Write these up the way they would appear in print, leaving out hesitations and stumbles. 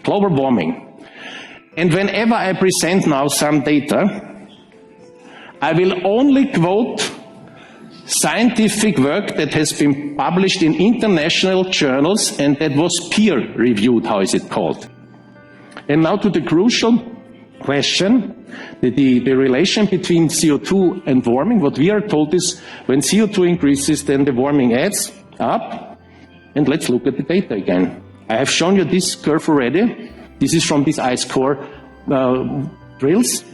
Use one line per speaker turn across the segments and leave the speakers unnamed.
global warming. And whenever I present now some data, I will only quote scientific work that has been published in international journals and that was peer-reviewed, how is it called. And now to the crucial question, the relation between CO2 and warming. What we are told is when CO2 increases, then the warming adds up. And let's look at the data again. I have shown you this curve already. This is from these ice core drills.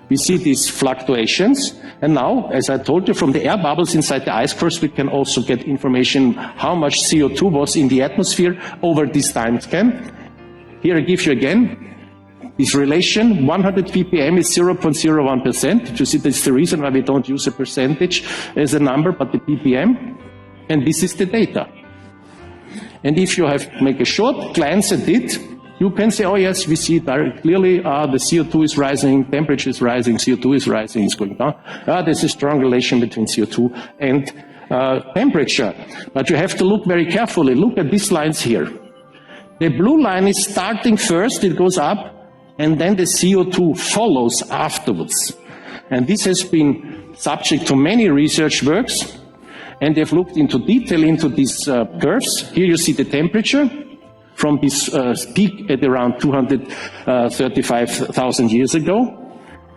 We see these fluctuations. And now, as I told you, from the air bubbles inside the ice cores, we can also get information how much CO2 was in the atmosphere over this time scan. Here I give you again this relation. 100 ppm is 0.01%. You see, that's the reason why we don't use a percentage as a number, but the ppm. And this is the data. And if you have make a short glance at it, you can say, oh yes, we see it very clearly, the CO2 is rising, temperature is rising, CO2 is rising, it's going down. There's a strong relation between CO2 and temperature. But you have to look very carefully. Look at these lines here. The blue line is starting first, it goes up, and then the CO2 follows afterwards. And this has been subject to many research works, and they've looked into detail into these curves. Here you see the temperature from this peak at around 235,000 years ago.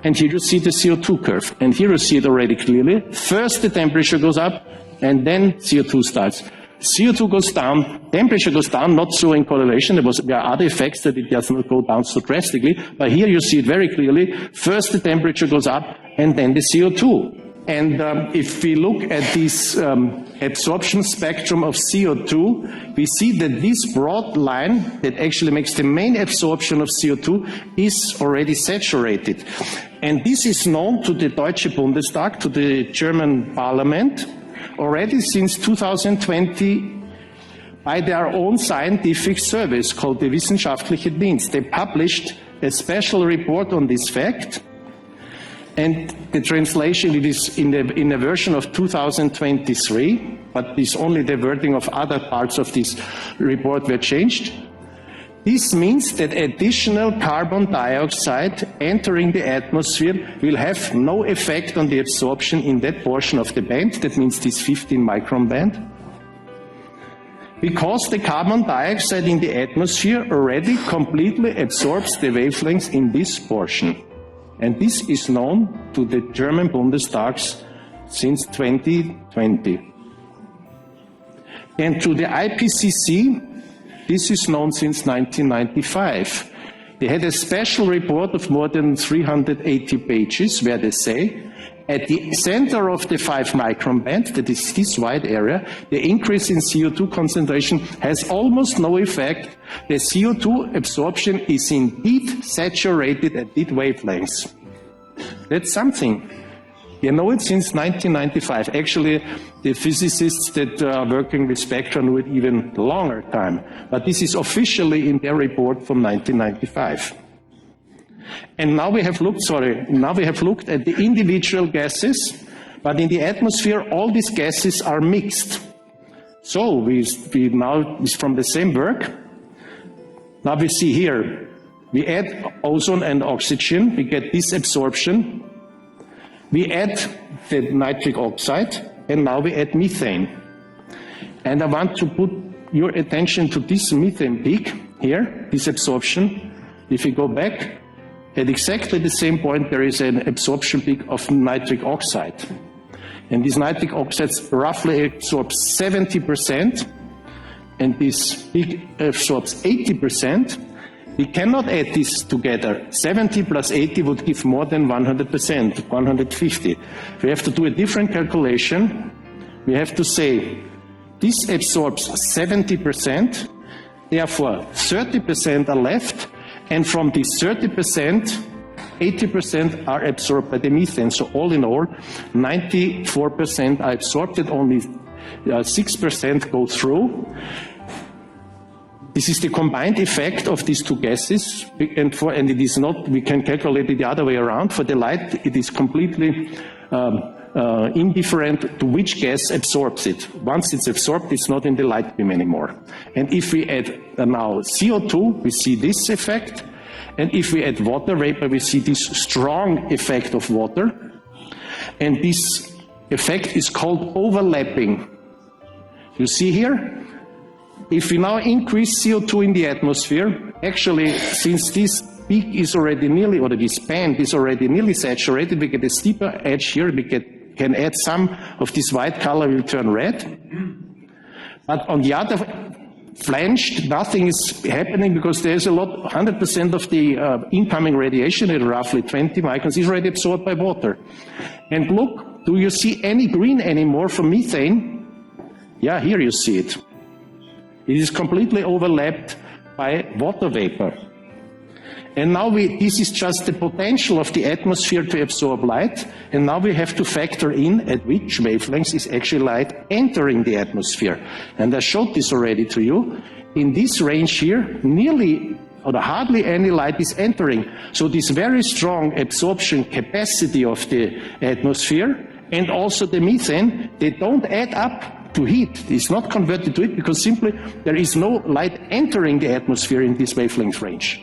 And here you see the CO2 curve. And here you see it already clearly. First the temperature goes up, and then CO2 starts. CO2 goes down, temperature goes down, not so in correlation. There are other effects that it does not go down so drastically. But here you see it very clearly. First the temperature goes up, and then the CO2. And if we look at this absorption spectrum of CO2, we see that this broad line that actually makes the main absorption of CO2 is already saturated. And this is known to the Deutsche Bundestag, to the German parliament, already since 2020 by their own scientific service called the Wissenschaftliche Dienst. They published a special report on this fact. And the translation, it is in a version of 2023, but it's only the wording of other parts of this report were changed. This means that additional carbon dioxide entering the atmosphere will have no effect on the absorption in that portion of the band, that means this 15 micron band, because the carbon dioxide in the atmosphere already completely absorbs the wavelengths in this portion. And this is known to the German Bundestags since 2020. And to the IPCC, this is known since 1995. They had a special report of more than 380 pages where they say, at the center of the 5 micron band, that is this wide area, the increase in CO2 concentration has almost no effect. The CO2 absorption is indeed saturated at these wavelengths. That's something. You know it since 1995. Actually, the physicists that are working with spectra knew it even longer time. But this is officially in their report from 1995. And now we have looked, at the individual gases, but in the atmosphere all these gases are mixed. So we now, it's from the same work. Now we see here, we add ozone and oxygen, we get this absorption. We add the nitric oxide, and now we add methane. And I want to put your attention to this methane peak here, this absorption. If we go back, at exactly the same point there is an absorption peak of nitric oxide. And this nitric oxide roughly absorbs 70%, and this peak absorbs 80%. We cannot add this together. 70 plus 80 would give more than 100%, 150. We have to do a different calculation. We have to say this absorbs 70%, therefore 30% are left, and from this 30%, 80% are absorbed by the methane. So all in all, 94% are absorbed, and only 6% go through. This is the combined effect of these two gases, and it is not, we can calculate it the other way around. For the light, it is completely indifferent to which gas absorbs it. Once it's absorbed, it's not in the light beam anymore. And if we add now CO2, we see this effect. And if we add water vapor, we see this strong effect of water. And this effect is called overlapping. You see here? If we now increase CO2 in the atmosphere, actually, since this peak is already nearly, or this band is already nearly saturated, we get a steeper edge here, we can add some of this white color will turn red. But on the other flange, nothing is happening because there's a lot, 100% of the incoming radiation at roughly 20 microns is already absorbed by water. And look, do you see any green anymore from methane? Yeah, here you see it. It is completely overlapped by water vapor. And now this is just the potential of the atmosphere to absorb light, and now we have to factor in at which wavelengths is actually light entering the atmosphere. And I showed this already to you. In this range here, nearly or hardly any light is entering. So this very strong absorption capacity of the atmosphere and also the methane, they don't add up to heat. It's not converted to heat because simply there is no light entering the atmosphere in this wavelength range.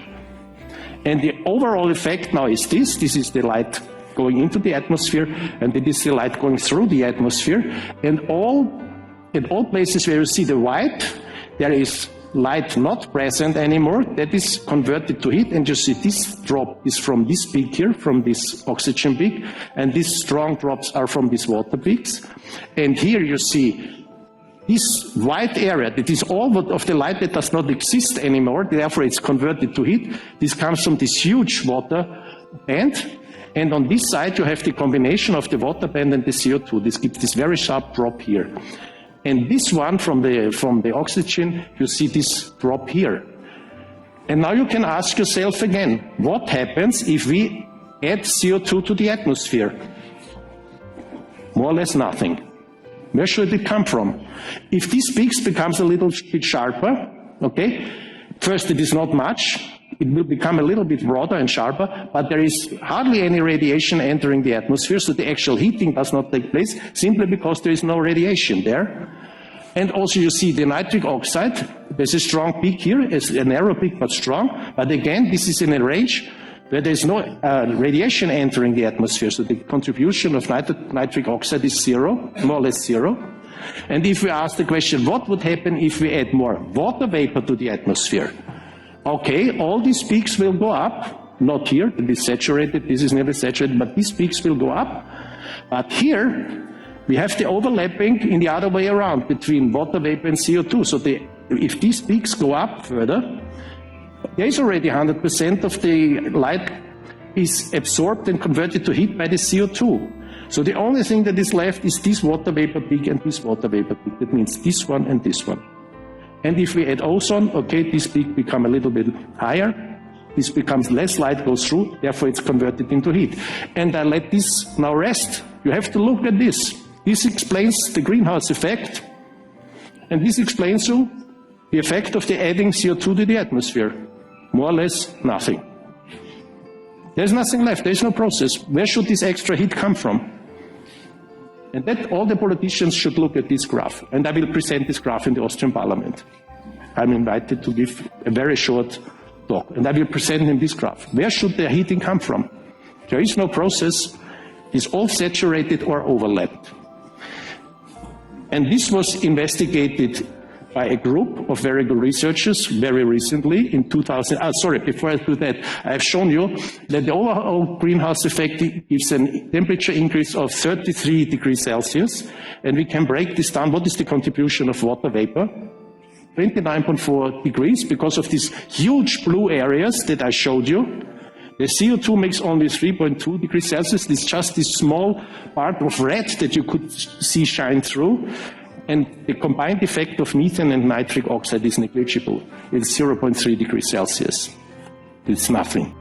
And the overall effect now is this. This is the light going into the atmosphere, and this is the light going through the atmosphere. And in all places where you see the white, there is light not present anymore. That is converted to heat, and you see this drop is from this peak here, from this oxygen peak, and these strong drops are from these water peaks. And here you see this white area, that is all of the light that does not exist anymore, therefore it's converted to heat. This comes from this huge water band, and on this side you have the combination of the water band and the CO2. This gives this very sharp drop here. And this one from the oxygen, you see this drop here. And now you can ask yourself again, what happens if we add CO2 to the atmosphere? More or less nothing. Where should it come from? If this peak becomes a little bit sharper, okay, first it is not much, it will become a little bit broader and sharper, but there is hardly any radiation entering the atmosphere, so the actual heating does not take place, simply because there is no radiation there. And also you see the nitric oxide, there's a strong peak here, it's a narrow peak but strong, but again this is in a range where there is no radiation entering the atmosphere, so the contribution of nitric oxide is zero, more or less zero. And if we ask the question, what would happen if we add more water vapor to the atmosphere? Okay, all these peaks will go up, not here, it is saturated, this is nearly saturated, but these peaks will go up. But here, we have the overlapping in the other way around between water vapor and CO2. So if these peaks go up further, there is already 100% of the light is absorbed and converted to heat by the CO2. So the only thing that is left is this water vapor peak and this water vapor peak. That means this one and this one. And if we add ozone, okay, this peak become a little bit higher. This becomes less light goes through, therefore it's converted into heat. And I let this now rest. You have to look at this. This explains the greenhouse effect. And this explains you the effect of the adding CO2 to the atmosphere. More or less nothing. There's nothing left, there's no process. Where should this extra heat come from? And that all the politicians should look at this graph. And I will present this graph in the Austrian Parliament. I'm invited to give a very short talk. And I will present him this graph. Where should the heating come from? There is no process. It's all saturated or overlapped. And this was investigated by a group of very good researchers very recently in 2000. Before I do that, I have shown you that the overall greenhouse effect gives a temperature increase of 33 degrees Celsius. And we can break this down. What is the contribution of water vapor? 29.4 degrees because of these huge blue areas that I showed you. The CO2 makes only 3.2 degrees Celsius. It's just this small part of red that you could see shine through. And the combined effect of methane and nitric oxide is negligible. It's 0.3 degrees Celsius. It's nothing.